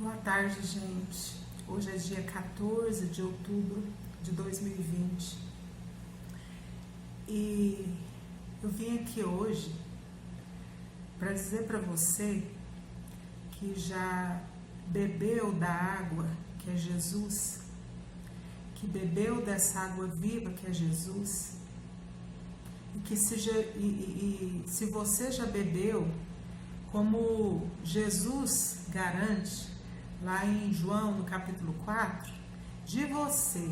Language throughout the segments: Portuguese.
Boa tarde, gente. Hoje é dia 14 de outubro de 2020 e eu vim aqui hoje para dizer para você que já bebeu da água que é Jesus, que bebeu dessa água viva que é Jesus, e que se você já bebeu, como Jesus garante lá em João, no capítulo 4, de você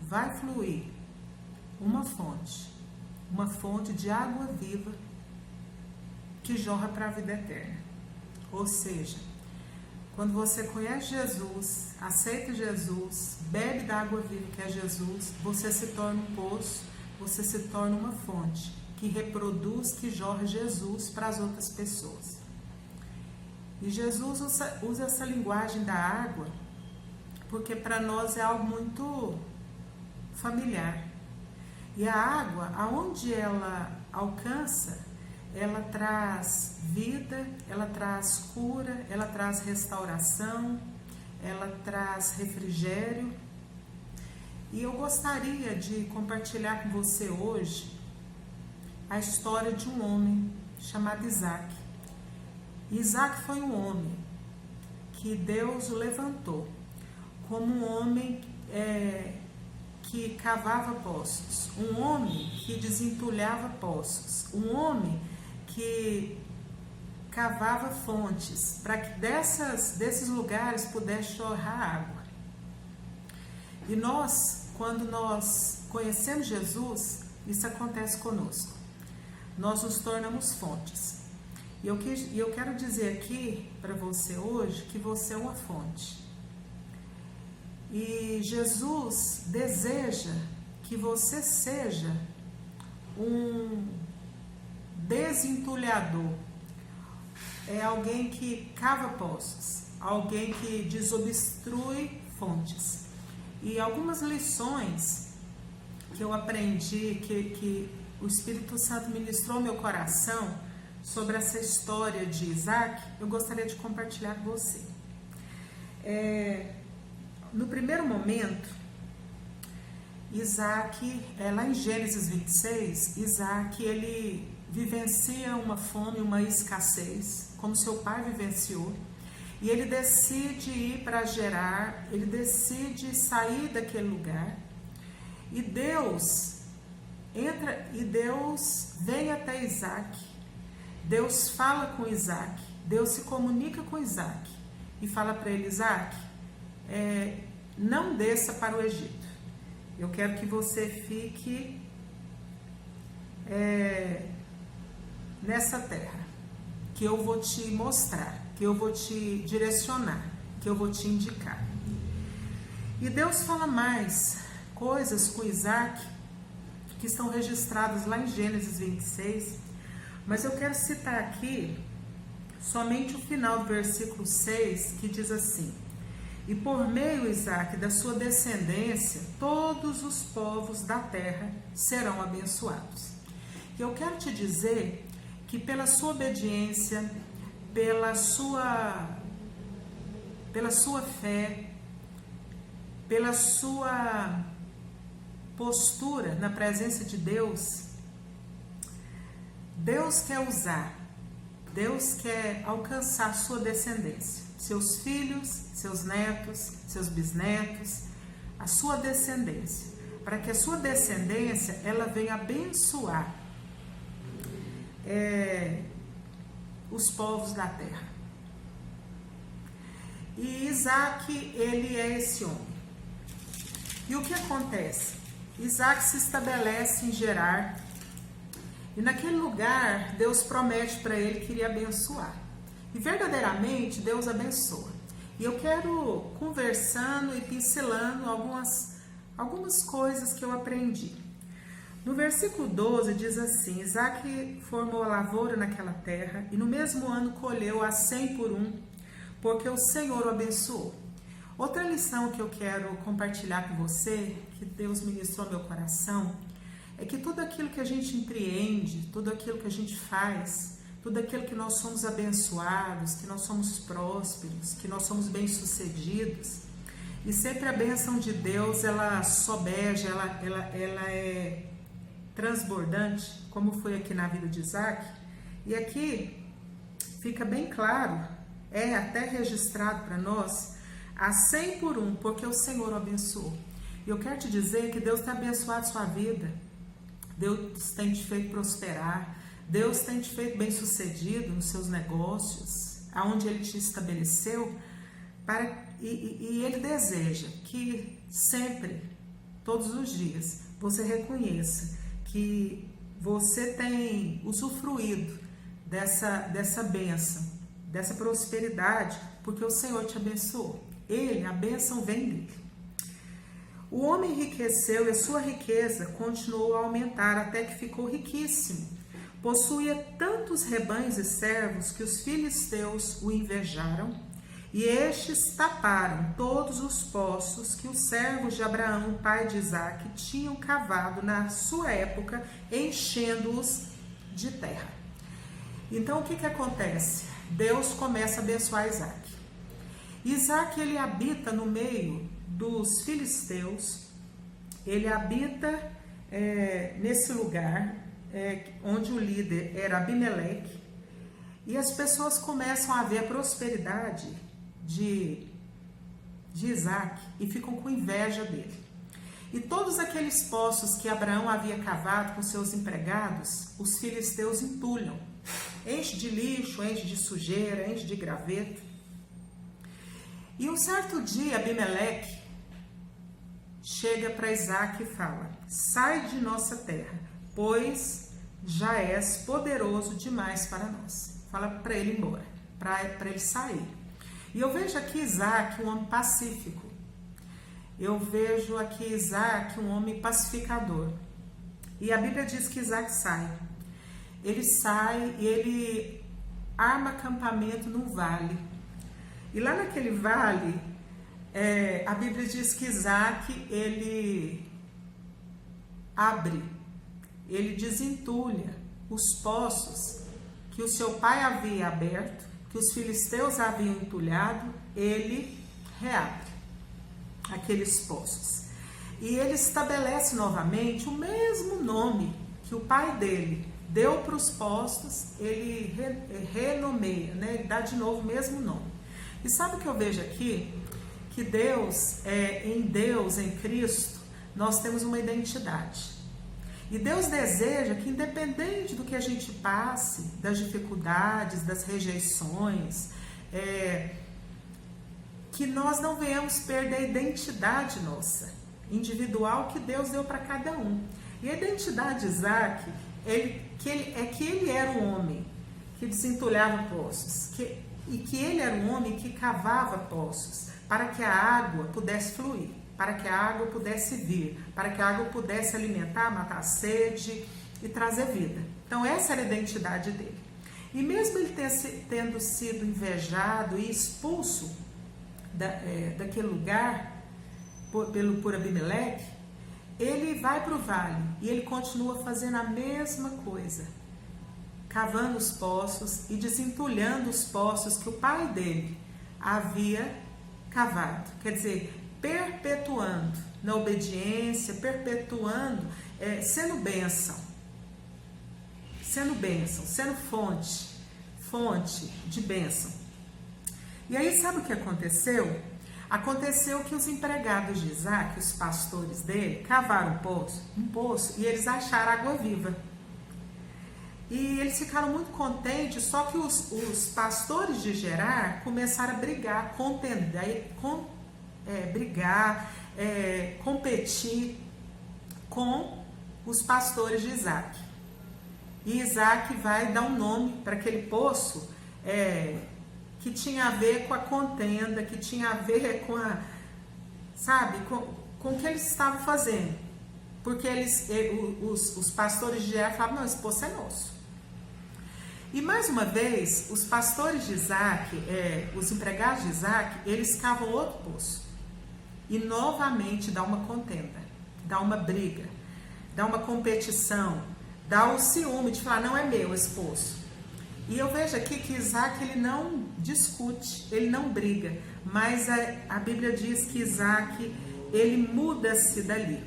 vai fluir uma fonte de água viva que jorra para a vida eterna. Ou seja, quando você conhece Jesus, aceita Jesus, bebe da água viva que é Jesus, você se torna um poço, você se torna uma fonte que reproduz, que jorra Jesus para as outras pessoas. E Jesus usa essa linguagem da água porque para nós é algo muito familiar. E a água, aonde ela alcança, ela traz vida, ela traz cura, ela traz restauração, ela traz refrigério. E eu gostaria de compartilhar com você hoje a história de um homem chamado Isaac. Isaac foi um homem que Deus o levantou como um homem que cavava poços, um homem que desentulhava poços, um homem que cavava fontes para que desses lugares pudesse jorrar água. E nós, quando nós conhecemos Jesus, isso acontece conosco. Nós nos tornamos fontes. E eu quero dizer aqui para você hoje que você é uma fonte. E Jesus deseja que você seja um desentulhador. É alguém que cava poços, alguém que desobstrui fontes. E algumas lições que eu aprendi, que o Espírito Santo ministrou no meu coração sobre essa história de Isaac, eu gostaria de compartilhar com você. No primeiro momento, Isaac, lá em Gênesis 26, Isaac, ele vivencia uma fome, uma escassez, como seu pai vivenciou, e ele decide ir para Gerar, ele decide sair daquele lugar, e Deus vem até Isaac. Deus fala com Isaac, Deus se comunica com Isaac e fala para ele: Isaac, não desça para o Egito, eu quero que você fique nessa terra, que eu vou te mostrar, que eu vou te direcionar, que eu vou te indicar. E Deus fala mais coisas com Isaac que estão registradas lá em Gênesis 26, mas eu quero citar aqui somente o final do versículo 6, que diz assim: e por meio, Isaac, da sua descendência, todos os povos da terra serão abençoados. E eu quero te dizer que pela sua obediência, pela sua fé, pela sua postura na presença de Deus, Deus quer usar, Deus quer alcançar a sua descendência, seus filhos, seus netos, seus bisnetos, a sua descendência, para que a sua descendência ela venha abençoar os povos da terra. E Isaac, ele é esse homem. E o que acontece? Isaac se estabelece em Gerar, e naquele lugar Deus promete para ele que iria abençoar. E verdadeiramente Deus abençoa. E eu quero conversando e pincelando algumas coisas que eu aprendi. No versículo 12 diz assim: Isaac formou a lavoura naquela terra e no mesmo ano colheu a 100 por 1, porque o Senhor o abençoou. Outra lição que eu quero compartilhar com você, que Deus ministrou no meu coração, é que tudo aquilo que a gente empreende, tudo aquilo que a gente faz, tudo aquilo que nós somos abençoados, que nós somos prósperos, que nós somos bem-sucedidos. E sempre a bênção de Deus, ela sobeja, ela é transbordante, como foi aqui na vida de Isaac. E aqui fica bem claro, é até registrado para nós, a 100 por 1, porque o Senhor o abençoou. E eu quero te dizer que Deus tem abençoado sua vida, Deus tem te feito prosperar, Deus tem te feito bem-sucedido nos seus negócios, aonde Ele te estabeleceu, e Ele deseja que sempre, todos os dias, você reconheça que você tem usufruído dessa bênção, dessa prosperidade, porque o Senhor te abençoou. A bênção vem dele. O homem enriqueceu e a sua riqueza continuou a aumentar até que ficou riquíssimo. Possuía tantos rebanhos e servos que os filisteus o invejaram, e estes taparam todos os poços que os servos de Abraão, pai de Isaque, tinham cavado na sua época, enchendo-os de terra. Então o que acontece? Deus começa a abençoar Isaque. Isaac, ele habita no meio dos filisteus, ele habita nesse lugar onde o líder era Abimeleque, e as pessoas começam a ver a prosperidade de Isaac e ficam com inveja dele. E todos aqueles poços que Abraão havia cavado com seus empregados, os filisteus entulham, enche de lixo, enche de sujeira, enche de graveto. E um certo dia Abimeleque chega para Isaac e fala: sai de nossa terra, pois já és poderoso demais para nós. Fala para ele ir embora, para ele sair. E eu vejo aqui Isaac um homem pacífico. Eu vejo aqui Isaac um homem pacificador. E a Bíblia diz que Isaac sai. Ele sai e ele arma acampamento num vale. E lá naquele vale, a Bíblia diz que Isaac, ele abre, ele desentulha os poços que o seu pai havia aberto, que os filisteus haviam entulhado, ele reabre aqueles poços. E ele estabelece novamente o mesmo nome que o pai dele deu para os poços, ele renomeia, né? Ele dá de novo o mesmo nome. E sabe o que eu vejo aqui? Que Deus, em Cristo, nós temos uma identidade. E Deus deseja que, independente do que a gente passe, das dificuldades, das rejeições, que nós não venhamos perder a identidade nossa, individual, que Deus deu para cada um. E a identidade de Isaac, que ele era um homem que desentulhava poços, e que ele era um homem que cavava poços, para que a água pudesse fluir, para que a água pudesse vir, para que a água pudesse alimentar, matar a sede e trazer vida. Então essa era a identidade dele. E mesmo ele tendo sido invejado e expulso daquele lugar por Abimeleque, ele vai para o vale e ele continua fazendo a mesma coisa, cavando os poços e desentulhando os poços que o pai dele havia cavado. Quer dizer, perpetuando na obediência, perpetuando, sendo bênção, sendo fonte de bênção. E aí sabe o que aconteceu? Aconteceu que os empregados de Isaac, os pastores dele, cavaram um poço e eles acharam água viva. E eles ficaram muito contentes, só que os pastores de Gerar começaram a brigar, competir com os pastores de Isaac. E Isaac vai dar um nome para aquele poço que tinha a ver com a contenda, que tinha a ver com com o que eles estavam fazendo. Porque os pastores de Gerar falavam: não, esse poço é nosso. E mais uma vez, os pastores de Isaac, os empregados de Isaac, eles cavam outro poço. E novamente dá uma contenda, dá uma briga, dá uma competição, dá o ciúme de falar: não é meu esse poço. E eu vejo aqui que Isaac, ele não discute, ele não briga, mas a Bíblia diz que Isaac, ele muda-se dali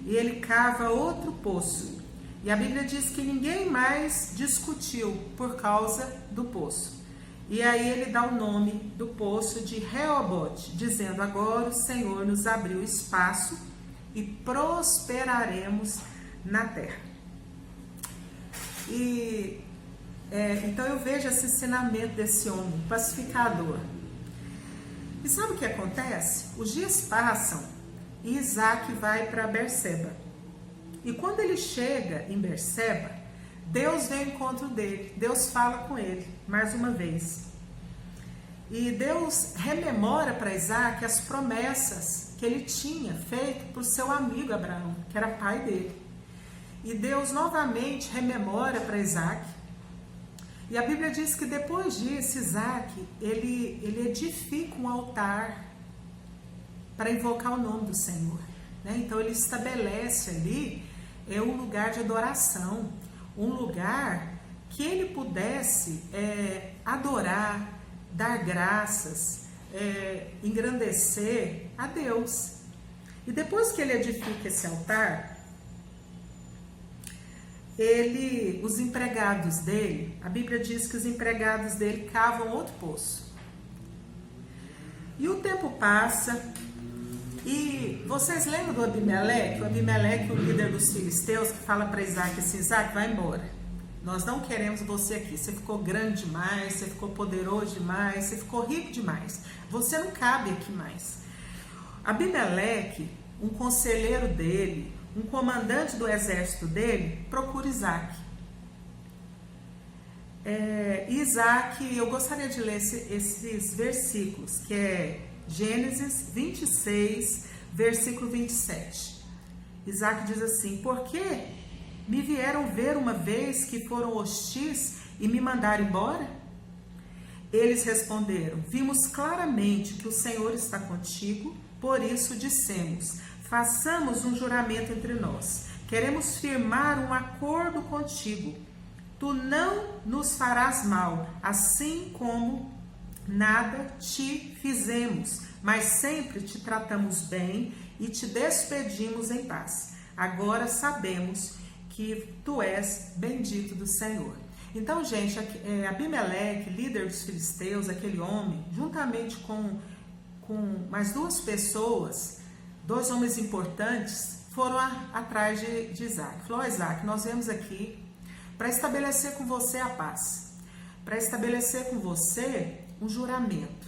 e ele cava outro poço. E a Bíblia diz que ninguém mais discutiu por causa do poço. E aí ele dá o nome do poço de Reobote, dizendo: agora o Senhor nos abriu espaço e prosperaremos na terra. E então eu vejo esse ensinamento desse homem pacificador. E sabe o que acontece? Os dias passam e Isaac vai para Berseba. E quando ele chega em Berseba, Deus vem ao encontro dele. Deus fala com ele mais uma vez. E Deus rememora para Isaac as promessas que ele tinha feito para o seu amigo Abraão, que era pai dele. E Deus novamente rememora para Isaac. E a Bíblia diz que depois disso, Isaac, ele edifica um altar para invocar o nome do Senhor, né? Então ele estabelece ali um lugar de adoração, um lugar que ele pudesse adorar, dar graças, engrandecer a Deus. E depois que ele edifica esse altar, os empregados dele, a Bíblia diz que os empregados dele cavam outro poço. E o tempo passa, e vocês lembram do Abimeleque? O Abimeleque, o líder dos filisteus, que fala para Isaac assim: Isaac, vai embora. Nós não queremos você aqui. Você ficou grande demais, você ficou poderoso demais, você ficou rico demais. Você não cabe aqui mais. Abimeleque, um conselheiro dele, um comandante do exército dele, procura Isaac. Isaac, eu gostaria de ler esses versículos, que é Gênesis 26, versículo 27. Isaac diz assim: por que me vieram ver uma vez que foram hostis e me mandaram embora? Eles responderam: vimos claramente que o Senhor está contigo, por isso dissemos: façamos um juramento entre nós. Queremos firmar um acordo contigo. Tu não nos farás mal, assim como nada te fizemos, mas sempre te tratamos bem e te despedimos em paz. Agora sabemos que tu és bendito do Senhor. Então, gente, Abimeleque, líder dos filisteus, aquele homem, juntamente com mais duas pessoas, dois homens importantes, foram atrás de Isaac. Falou: Isaac, nós viemos aqui para estabelecer com você a paz, para estabelecer com você um juramento,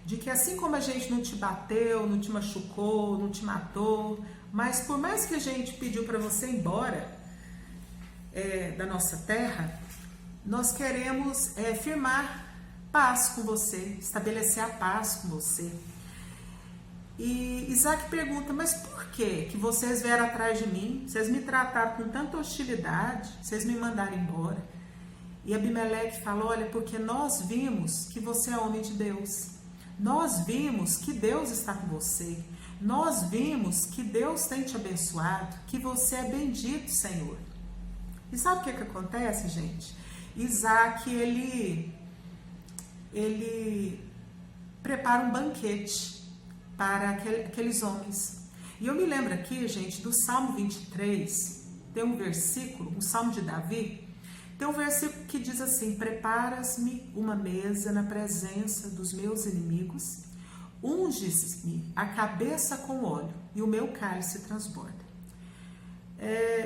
de que assim como a gente não te bateu, não te machucou, não te matou, mas por mais que a gente pediu para você ir embora da nossa terra, nós queremos firmar paz com você, estabelecer a paz com você. E Isaac pergunta: mas por que vocês vieram atrás de mim? Vocês me trataram com tanta hostilidade, vocês me mandaram embora. E Abimeleque fala: olha, porque nós vimos que você é homem de Deus. Nós vimos que Deus está com você. Nós vimos que Deus tem te abençoado, que você é bendito, Senhor. E sabe o que acontece, gente? Isaac, ele prepara um banquete para aqueles homens. E eu me lembro aqui, gente, do Salmo 23, tem um versículo, um Salmo de Davi, tem um versículo que diz assim: preparas-me uma mesa na presença dos meus inimigos, unges-me a cabeça com óleo e o meu cálice transborda.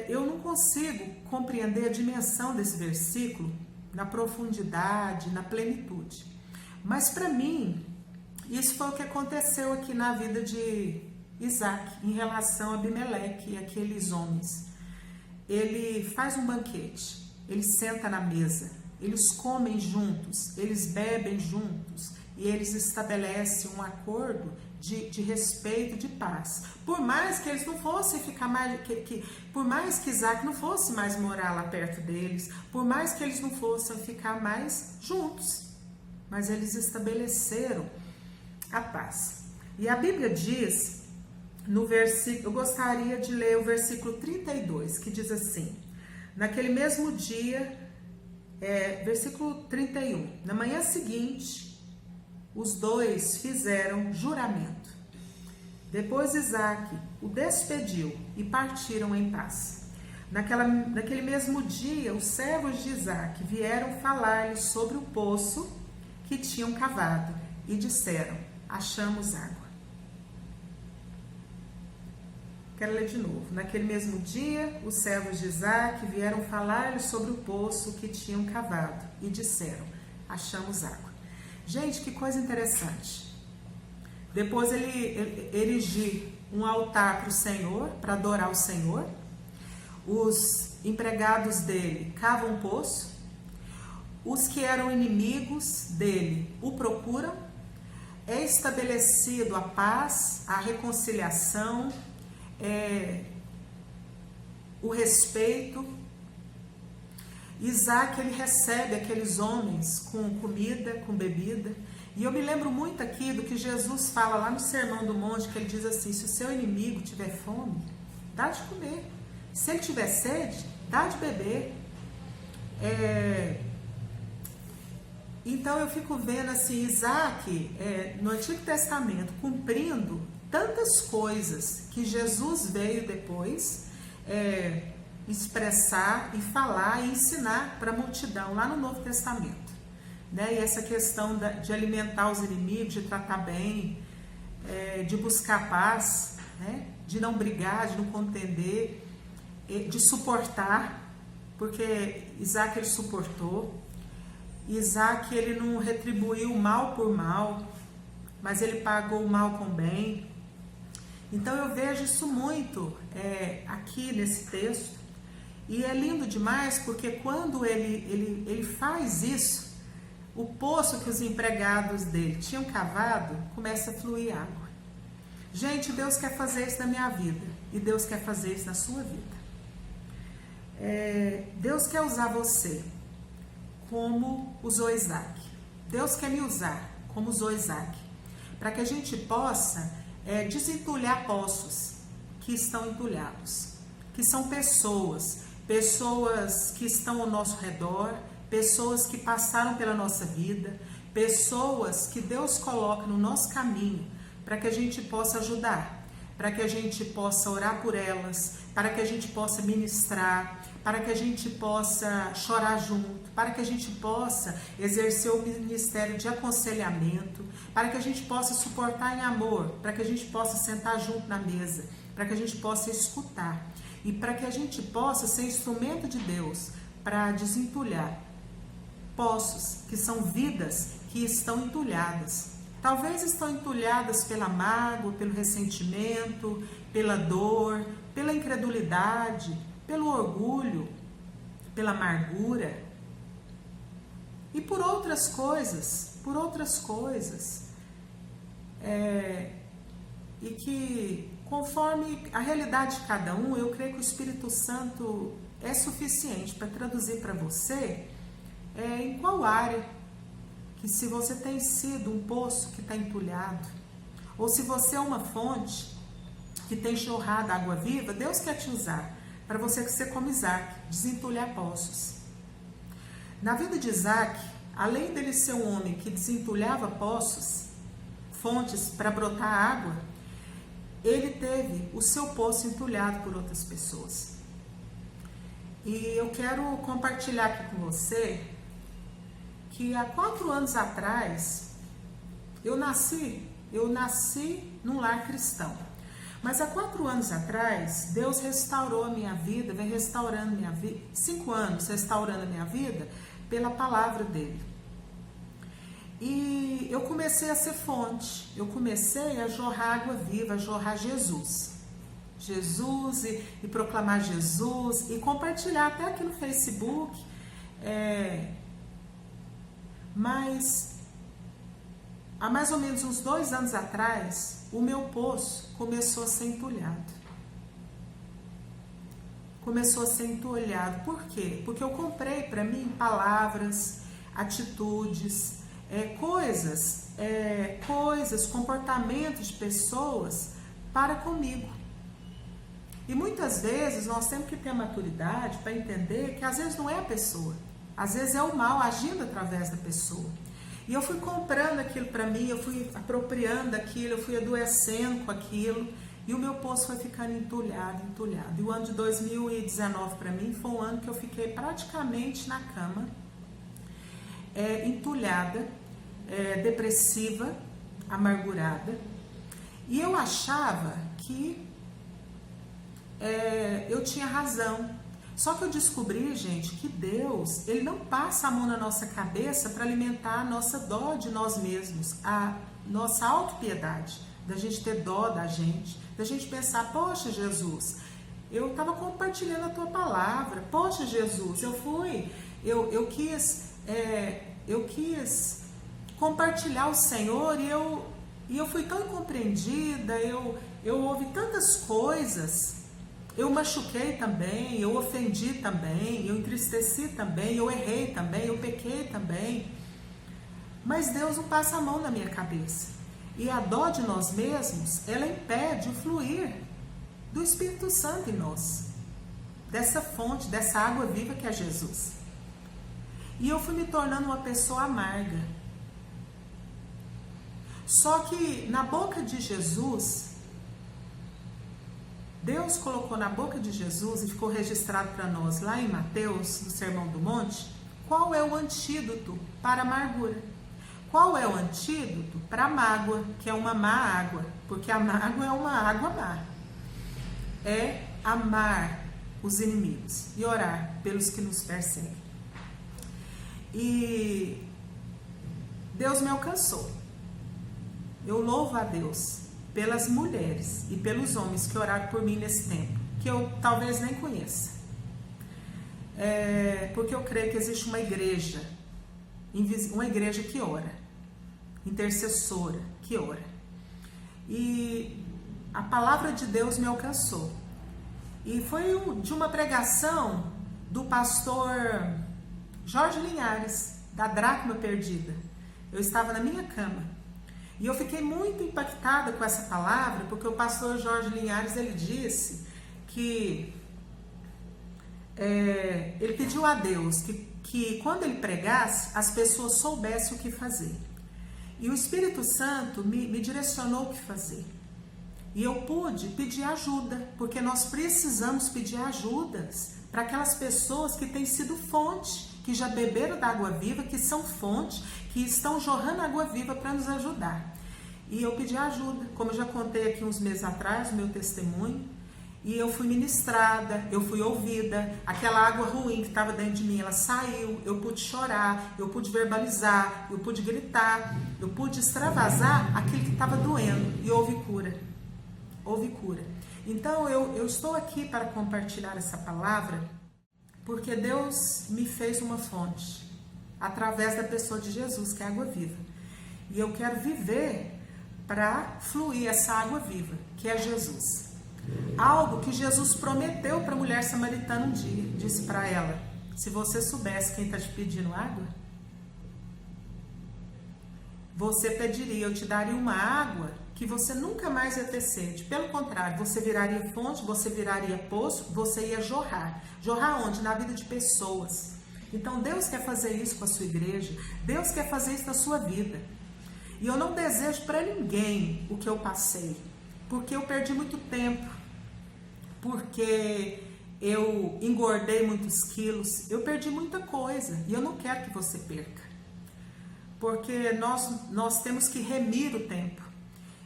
Eu não consigo compreender a dimensão desse versículo na profundidade, na plenitude, mas para mim isso foi o que aconteceu aqui na vida de Isaac em relação a Abimeleque e aqueles homens. Ele faz um banquete, ele senta na mesa, eles comem juntos, eles bebem juntos e eles estabelecem um acordo de respeito, de paz. Por mais que eles não fossem ficar mais, por mais que Isaac não fosse mais morar lá perto deles, por mais que eles não fossem ficar mais juntos, mas eles estabeleceram a paz. E a Bíblia diz no versículo, eu gostaria de ler o versículo 32, que diz assim: naquele mesmo dia Versículo 31. Na manhã seguinte, os dois fizeram juramento. Depois Isaque o despediu e partiram em paz. Naquele mesmo dia, os servos de Isaque vieram falar-lhe sobre o poço que tinham cavado e disseram: achamos água. Quero ler de novo. Naquele mesmo dia, os servos de Isaque vieram falar-lhe sobre o poço que tinham cavado e disseram: achamos água. Gente, que coisa interessante. Depois ele erigiu um altar para o Senhor, para adorar o Senhor. Os empregados dele cavam um poço. Os que eram inimigos dele o procuram. É estabelecido a paz, a reconciliação, o respeito. Isaque, ele recebe aqueles homens com comida, com bebida. E eu me lembro muito aqui do que Jesus fala lá no Sermão do Monte, que ele diz assim: se o seu inimigo tiver fome, dá de comer. Se ele tiver sede, dá de beber. Então eu fico vendo assim, Isaque, no Antigo Testamento, cumprindo tantas coisas que Jesus veio depois expressar e falar e ensinar para a multidão lá no Novo Testamento. Né? E essa questão de alimentar os inimigos, de tratar bem, de buscar paz, né? De não brigar, de não contender, de suportar, porque Isaque ele suportou. Isaque ele não retribuiu mal por mal, mas ele pagou o mal com bem. Então eu vejo isso muito aqui nesse texto, e é lindo demais, porque quando ele faz isso, o poço que os empregados dele tinham cavado começa a fluir água. Gente, Deus quer fazer isso na minha vida, e Deus quer fazer isso na sua vida. Deus quer usar você como usou Isaque. Deus quer me usar como usou Isaque, para que a gente possa desentulhar poços que estão entulhados, que são pessoas que estão ao nosso redor, pessoas que passaram pela nossa vida, pessoas que Deus coloca no nosso caminho para que a gente possa ajudar, para que a gente possa orar por elas, para que a gente possa ministrar, para que a gente possa chorar junto, para que a gente possa exercer o ministério de aconselhamento, para que a gente possa suportar em amor, para que a gente possa sentar junto na mesa, para que a gente possa escutar e para que a gente possa ser instrumento de Deus para desentulhar poços que são vidas que estão entulhadas. Talvez estão entulhadas pela mágoa, pelo ressentimento, pela dor, pela incredulidade, pelo orgulho, pela amargura e por outras coisas, e que conforme a realidade de cada um, eu creio que o Espírito Santo é suficiente para traduzir para você em qual área, que se você tem sido um poço que está entulhado, ou se você é uma fonte que tem jorrado água viva, Deus quer te usar para você ser como Isaque, desentulhar poços. Na vida de Isaque, além dele ser um homem que desentulhava poços, fontes para brotar água, ele teve o seu poço entulhado por outras pessoas. E eu quero compartilhar aqui com você que há 4 anos atrás eu nasci num lar cristão. Mas há 4 anos atrás, Deus restaurou a minha vida, vem restaurando a minha vida, 5 anos restaurando a minha vida pela palavra dele. E eu comecei a ser fonte, eu comecei a jorrar água viva, a jorrar Jesus e proclamar Jesus e compartilhar até aqui no Facebook. Mas há mais ou menos uns 2 anos atrás, o meu poço começou a ser entulhado. Por quê? Porque eu comprei para mim palavras, atitudes, coisas, comportamentos de pessoas para comigo. E muitas vezes nós temos que ter a maturidade para entender que às vezes não é a pessoa, Às vezes é o mal agindo através da pessoa. E eu fui comprando aquilo para mim, eu fui apropriando aquilo, eu fui adoecendo com aquilo, e o meu poço foi ficando entulhado, entulhado. E o ano de 2019 para mim foi um ano que eu fiquei praticamente na cama, entulhada, depressiva, amargurada. E eu achava que eu tinha razão. Só que eu descobri, gente, que Deus, Ele não passa a mão na nossa cabeça para alimentar a nossa dó de nós mesmos, a nossa autopiedade, da gente ter dó da gente pensar, poxa, Jesus, eu estava compartilhando a Tua palavra, poxa, Jesus, eu quis compartilhar o Senhor e eu fui tão incompreendida, eu ouvi tantas coisas. Eu machuquei também, eu ofendi também, eu entristeci também, eu errei também, eu pequei também. Mas Deus não passa a mão na minha cabeça. E a dó de nós mesmos, ela impede o fluir do Espírito Santo em nós. Dessa fonte, dessa água viva que é Jesus. E eu fui me tornando uma pessoa amarga. Só que na boca de Jesus, Deus colocou na boca de Jesus e ficou registrado para nós lá em Mateus, no Sermão do Monte, qual é o antídoto para a amargura. Qual é o antídoto para a mágoa, que é uma má água, porque a mágoa é uma água má. É amar os inimigos e orar pelos que nos perseguem. E Deus me alcançou. Eu louvo a Deus pelas mulheres e pelos homens que oraram por mim nesse tempo, que eu talvez nem conheça. Porque eu creio que existe uma igreja que ora, intercessora, que ora. E a palavra de Deus me alcançou. E foi de uma pregação do pastor Jorge Linhares, da Dracma Perdida. Eu estava na minha cama. E eu fiquei muito impactada com essa palavra, porque o pastor Jorge Linhares, ele disse que ele pediu a Deus que quando ele pregasse, as pessoas soubessem o que fazer. E o Espírito Santo me direcionou o que fazer. E eu pude pedir ajuda, porque nós precisamos pedir ajudas para aquelas pessoas que têm sido fonte, que já beberam da água viva, que são fonte, que estão jorrando água viva para nos ajudar. E eu pedi ajuda, como eu já contei aqui uns meses atrás, o meu testemunho, e eu fui ministrada, eu fui ouvida, aquela água ruim que estava dentro de mim, ela saiu, eu pude chorar, eu pude verbalizar, eu pude gritar, eu pude extravasar aquilo que estava doendo, e houve cura. Houve cura. Então eu estou aqui para compartilhar essa palavra, porque Deus me fez uma fonte, através da pessoa de Jesus, que é a água viva. E eu quero viver para fluir essa água viva, que é Jesus. Algo que Jesus prometeu para a mulher samaritana um dia. Disse para ela, se você soubesse quem está te pedindo água, você pediria, eu te daria uma água que você nunca mais ia ter sede. Pelo contrário, você viraria fonte, você viraria poço, você ia jorrar. Jorrar onde? Na vida de pessoas. Então Deus quer fazer isso com a sua igreja, Deus quer fazer isso na sua vida. E eu não desejo para ninguém o que eu passei, porque eu perdi muito tempo, porque eu engordei muitos quilos, eu perdi muita coisa e eu não quero que você perca, porque nós temos que remir o tempo.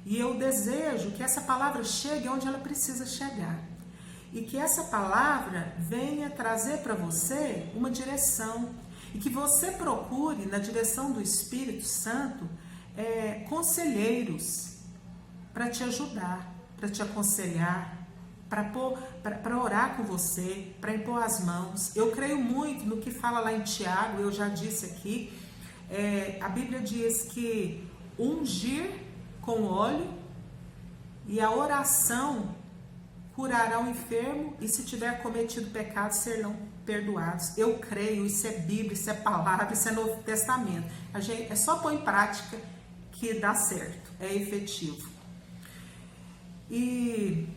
E eu desejo que essa palavra chegue onde ela precisa chegar. E que essa palavra venha trazer para você uma direção. E que você procure, na direção do Espírito Santo, conselheiros para te ajudar, para te aconselhar, para orar com você, para impor as mãos. Eu creio muito no que fala lá em Tiago, eu já disse aqui. A Bíblia diz que ungir com óleo e a oração curará o enfermo, e se tiver cometido pecado, serão perdoados. Eu creio, isso é Bíblia, isso é palavra, isso é Novo Testamento. É só pôr em prática que dá certo, é efetivo. E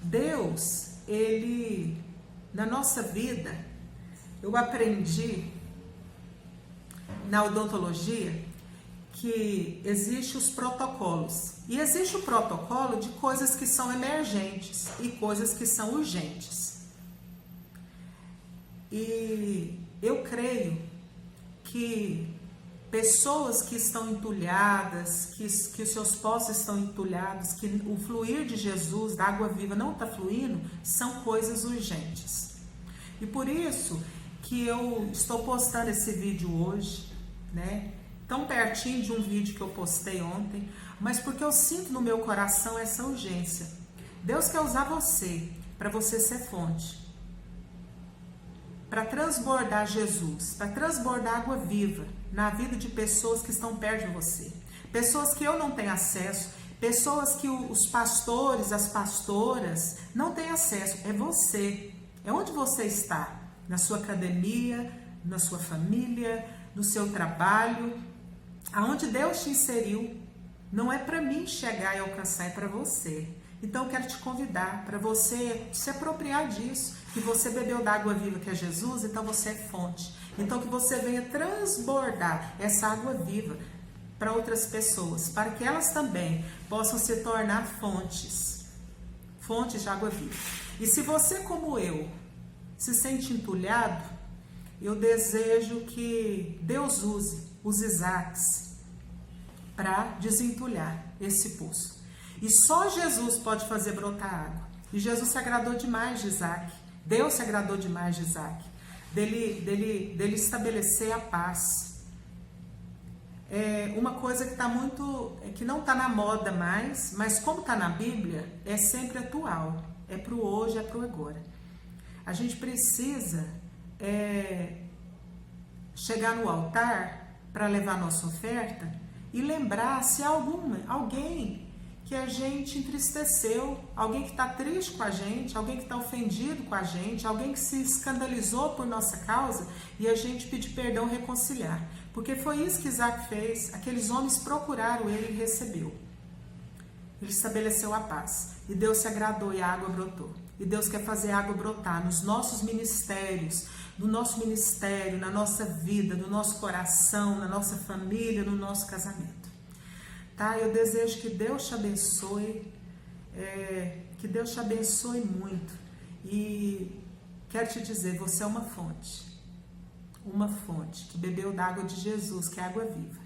Deus, Ele, na nossa vida, eu aprendi na odontologia que existe os protocolos. E existe o protocolo de coisas que são emergentes e coisas que são urgentes. E eu creio que pessoas que estão entulhadas, que os seus poços estão entulhados, que o fluir de Jesus, da água viva, não está fluindo, são coisas urgentes. E por isso que eu estou postando esse vídeo hoje, né? Tão pertinho de um vídeo que eu postei ontem, mas porque eu sinto no meu coração essa urgência. Deus quer usar você, para você ser fonte, para transbordar Jesus, para transbordar água viva na vida de pessoas que estão perto de você, pessoas que eu não tenho acesso, pessoas que os pastores, as pastoras não têm acesso. É você, é onde você está, na sua academia, na sua família, no seu trabalho, aonde Deus te inseriu. Não é para mim chegar e alcançar, é para você. Então eu quero te convidar para você se apropriar disso, que você bebeu da água viva que é Jesus, então você é fonte. Então que você venha transbordar essa água viva para outras pessoas, para que elas também possam se tornar fontes de água viva. E se você, como eu, se sente entulhado, eu desejo que Deus use os Isaques para desentulhar esse poço. E só Jesus pode fazer brotar água. E Jesus se agradou demais de Isaac. Deus se agradou demais de Isaac. Dele estabelecer a paz. É uma coisa que que não está na moda mais, mas como está na Bíblia, é sempre atual. É para o hoje, é para o agora. A gente precisa chegar no altar para levar nossa oferta e lembrar se há alguém que a gente entristeceu, alguém que está triste com a gente, alguém que está ofendido com a gente, alguém que se escandalizou por nossa causa, e a gente pedir perdão e reconciliar. Porque foi isso que Isaac fez. Aqueles homens procuraram ele e recebeu. Ele estabeleceu a paz. E Deus se agradou e a água brotou. E Deus quer fazer a água brotar nos nossos ministérios, no nosso ministério, na nossa vida, no nosso coração, na nossa família, no nosso casamento. Tá? Eu desejo que Deus te abençoe, que Deus te abençoe muito. E quero te dizer, você é uma fonte que bebeu da água de Jesus, que é água viva.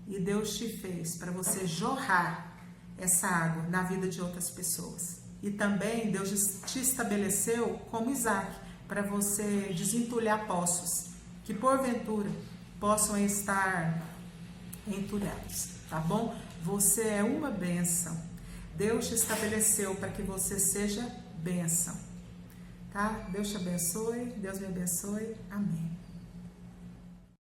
E Deus te fez para você jorrar essa água na vida de outras pessoas. E também Deus te estabeleceu como Isaac, para você desentulhar poços, que porventura possam estar entulhados. Tá bom? Você é uma bênção. Deus te estabeleceu para que você seja bênção. Tá? Deus te abençoe. Deus me abençoe. Amém.